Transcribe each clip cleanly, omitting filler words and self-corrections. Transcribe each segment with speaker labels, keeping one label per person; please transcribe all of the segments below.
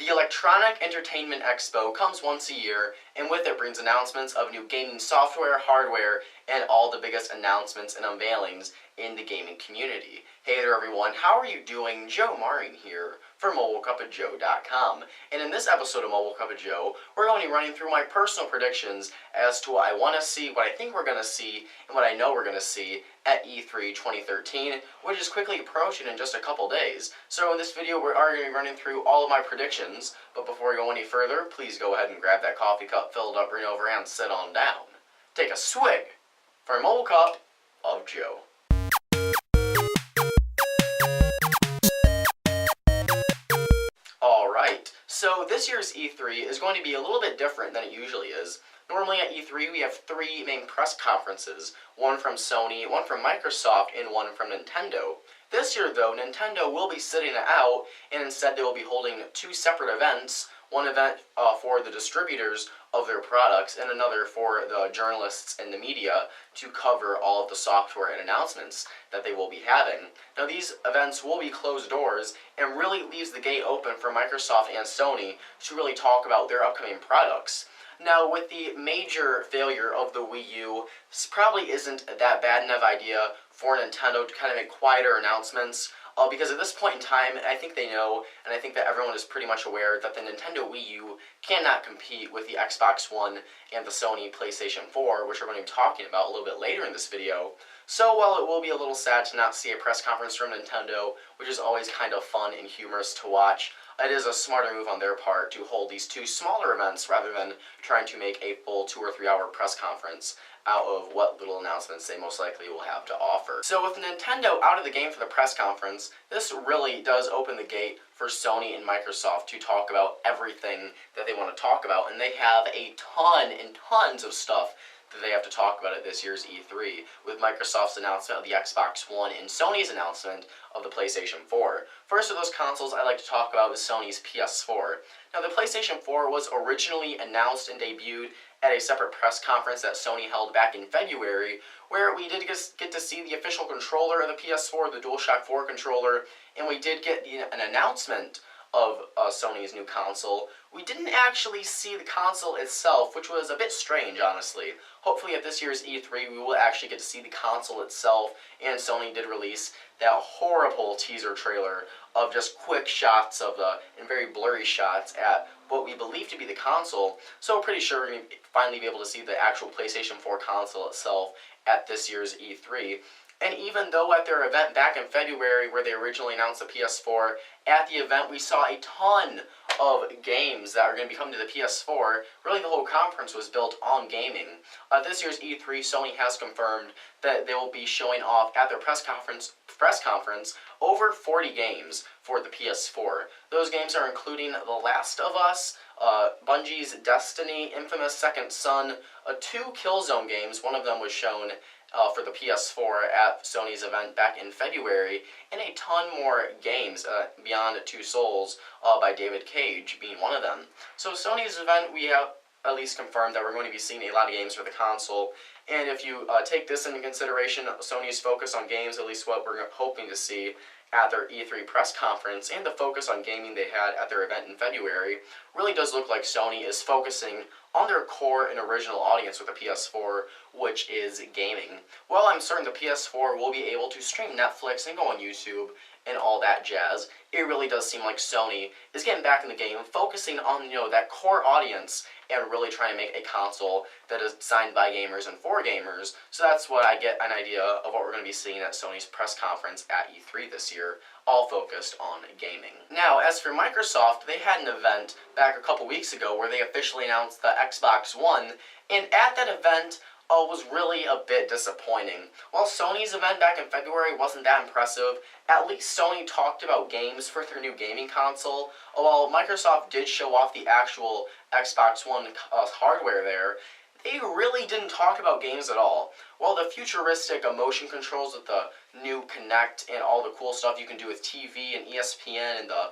Speaker 1: The Electronic Entertainment Expo comes once a year, and with it brings announcements of new gaming software, hardware, and all the biggest announcements and unveilings in the gaming community. Hey there everyone, how are you doing? Joe Marin here for MobileCupOfJoe.com. And in this episode of Mobile Cup of Joe, we're going to be running through my personal predictions as to what I want to see, what I think we're going to see, and what I know we're going to see at E3 2013, which is quickly approaching in just a couple days. So in this video, we are going to be running through all of my predictions, but before we go any further, please go ahead and grab that coffee cup filled up, bring over, and sit on down. Take a swig for Mobile Cup of Joe. Alright, so this year's E3 is going to be a little bit different than it usually is. Normally at E3 we have three main press conferences, one from Sony, one from Microsoft, and one from Nintendo. This year though, Nintendo will be sitting it out, and instead they will be holding two separate events, one event for the distributors of their products and another for the journalists and the media to cover all of the software and announcements that they will be having. Now these events will be closed doors and really leaves the gate open for Microsoft and Sony to really talk about their upcoming products. Now with the major failure of the Wii U, this probably isn't that bad enough idea for Nintendo to kind of make quieter announcements. Because at this point in time, I think they know, and I think that everyone is pretty much aware that the Nintendo Wii U cannot compete with the Xbox One and the Sony PlayStation 4, which we're going to be talking about a little bit later in this video. So while it will be a little sad to not see a press conference from Nintendo, which is always kind of fun and humorous to watch, it is a smarter move on their part to hold these two smaller events rather than trying to make a full 2 or 3 hour press conference out of what little announcements they most likely will have to offer. So with Nintendo out of the game for the press conference, this really does open the gate for Sony and Microsoft to talk about everything that they want to talk about, and they have a ton and tons of stuff that they have to talk about at this year's E3, with Microsoft's announcement of the Xbox One and Sony's announcement of the PlayStation 4. First of those consoles I'd like to talk about is Sony's PS4. Now the PlayStation 4 was originally announced and debuted at a separate press conference that Sony held back in February, where we did get to see the official controller of the PS4, the DualShock 4 controller, and we did get an announcement of Sony's new console. We didn't actually see the console itself, which was a bit strange, honestly. Hopefully at this year's E3 we will actually get to see the console itself, and Sony did release that horrible teaser trailer of just quick shots of and very blurry shots at what we believe to be the console, so we're pretty sure we're going to finally be able to see the actual PlayStation 4 console itself at this year's E3. And even though at their event back in February where they originally announced the PS4, at the event we saw a ton of games that are going to be coming to the PS4. Really the whole conference was built on gaming. This year's E3, Sony has confirmed that they will be showing off at their press conference over 40 games for the PS4. Those games are including The Last of Us, Bungie's Destiny, Infamous Second Son, 2 Killzone games. One of them was shown for the PS4 at Sony's event back in February, and a ton more games, Beyond Two Souls by David Cage being one of them. So Sony's event, we have at least confirmed that we're going to be seeing a lot of games for the console, and if you take this into consideration, Sony's focus on games, at least what we're hoping to see at their E3 press conference, and the focus on gaming they had at their event in February, really does look like Sony is focusing on their core and original audience with the PS4, which is gaming. Well, I'm certain the PS4 will be able to stream Netflix and go on YouTube and all that jazz. It really does seem like Sony is getting back in the game, focusing on, that core audience and really trying to make a console that is designed by gamers and for gamers. So that's what I get an idea of what we're going to be seeing at Sony's press conference at E3 this year, all focused on gaming. Now, as for Microsoft, they had an event back a couple weeks ago where they officially announced the Xbox One, and at that event, was really a bit disappointing. While Sony's event back in February wasn't that impressive, at least Sony talked about games for their new gaming console. While Microsoft did show off the actual Xbox One hardware there, they really didn't talk about games at all. While the futuristic motion controls with the new Kinect and all the cool stuff you can do with TV and ESPN and the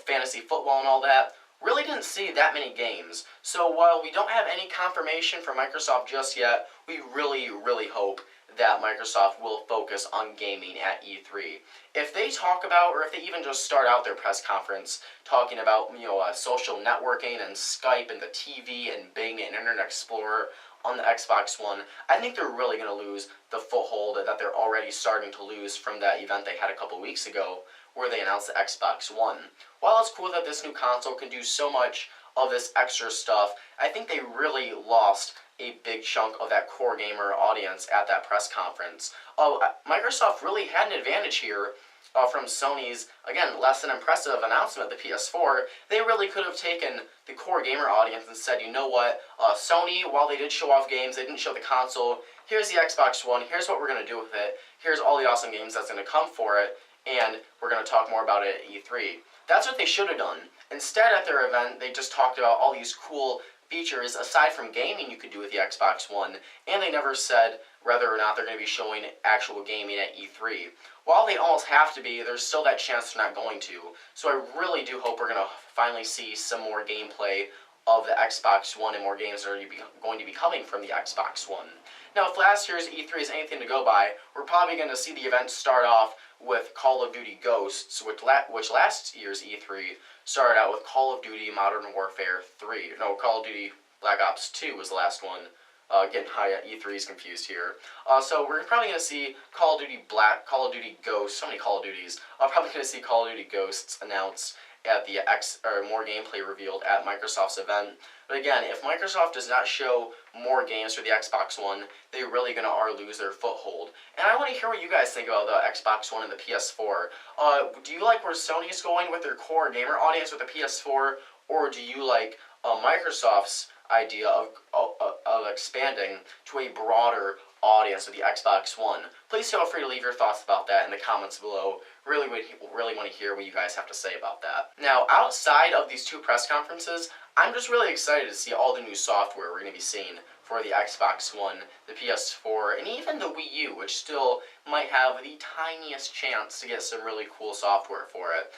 Speaker 1: fantasy football and all that, really didn't see that many games. So while we don't have any confirmation from Microsoft just yet, we really hope that Microsoft will focus on gaming at E3. If they talk about, or if they even just start out their press conference talking about, social networking and Skype and the TV and Bing and Internet Explorer on the Xbox One, I think they're really going to lose the foothold that they're already starting to lose from that event they had a couple weeks ago where they announced the Xbox One. While it's cool that this new console can do so much of this extra stuff, I think they really lost a big chunk of that core gamer audience at that press conference. Microsoft really had an advantage here from Sony's, again, less than impressive announcement of the PS4. They really could have taken the core gamer audience and said, you know what, Sony, while they did show off games, they didn't show the console. Here's the Xbox One, here's what we're going to do with it, here's all the awesome games that's going to come for it, and we're going to talk more about it at E3. That's what they should have done. Instead, at their event, they just talked about all these cool features aside from gaming you could do with the Xbox One, and they never said whether or not they're going to be showing actual gaming at E3. While they almost have to be, there's still that chance they're not going to. So I really do hope we're going to finally see some more gameplay of the Xbox One and more games that are going to be coming from the Xbox One. Now, if last year's E3 is anything to go by, we're probably going to see the event start off with Call of Duty Ghosts, which last year's E3 started out with Call of Duty Modern Warfare 3. No, Call of Duty Black Ops 2 was the last one. Getting high at E3's confused here. So we're probably going to see Call of Duty Ghosts, so many Call of Duties. I'm probably going to see Call of Duty Ghosts announced at the more gameplay revealed at Microsoft's event. But again, if Microsoft does not show more games for the Xbox One, they're really going to lose their foothold. And I want to hear what you guys think about the Xbox One and the PS4. Do you like where Sony's going with their core gamer audience with the PS4, or do you like Microsoft's idea of expanding to a broader audience with the Xbox One? Please feel free to leave your thoughts about that in the comments below. Really want to hear what you guys have to say about that. Now, outside of these two press conferences, I'm just really excited to see all the new software we're going to be seeing for the Xbox One, the PS4, and even the Wii U, which still might have the tiniest chance to get some really cool software for it.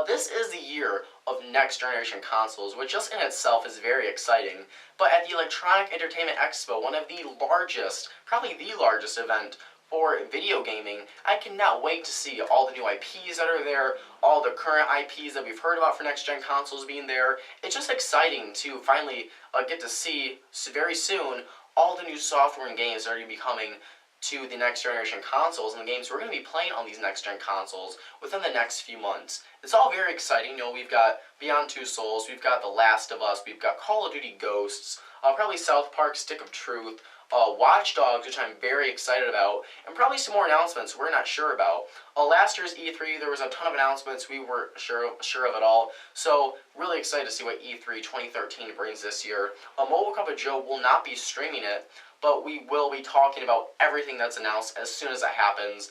Speaker 1: This is the year of next generation consoles, which just in itself is very exciting. But at the Electronic Entertainment Expo, one of the largest, probably the largest event for video gaming, I cannot wait to see all the new IPs that are there, all the current IPs that we've heard about for next-gen consoles being there. It's just exciting to finally get to see very soon all the new software and games that are going to be coming to the next generation consoles and the games we're going to be playing on these next gen consoles within the next few months. It's all very exciting. We've got Beyond Two Souls, we've got The Last of Us, we've got Call of Duty Ghosts, probably South Park Stick of Truth, Watch Dogs, which I'm very excited about, and probably some more announcements we're not sure about. Last year's E3, there was a ton of announcements we weren't sure of at all, so really excited to see what E3 2013 brings this year. Mobile Cup of Joe will not be streaming it, but we will be talking about everything that's announced as soon as it happens.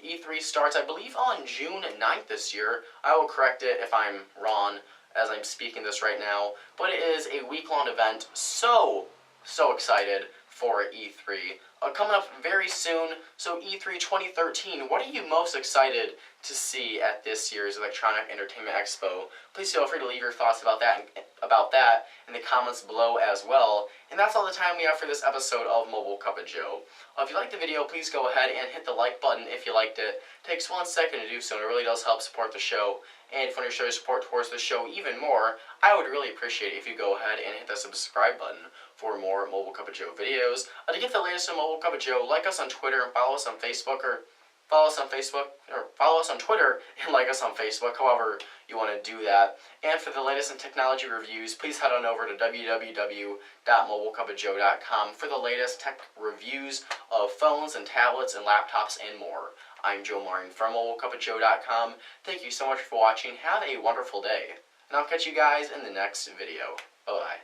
Speaker 1: E3 starts, I believe, on June 9th this year. I will correct it if I'm wrong as I'm speaking this right now, but it is a week-long event. So excited for E3. Coming up very soon, so E3 2013, what are you most excited to see at this year's Electronic Entertainment Expo? Please feel free to leave your thoughts about that in the comments below as well. And that's all the time we have for this episode of Mobile Cup of Joe. If you liked the video, please go ahead and hit the like button if you liked it. It takes 1 second to do so, and it really does help support the show. And if you want to show your support towards the show even more, I would really appreciate it if you go ahead and hit the subscribe button for more Mobile Cup of Joe videos. To get the latest on Mobile Cup of Joe, like us on Twitter and follow us on Facebook, or follow us on Twitter and like us on Facebook, however you want to do that. And for the latest in technology reviews, please head on over to www.mobilecupofjoe.com for the latest tech reviews of phones and tablets and laptops and more. I'm Joe Martin from mobilecupofjoe.com. Thank you so much for watching. Have a wonderful day, and I'll catch you guys in the next video. Bye-bye.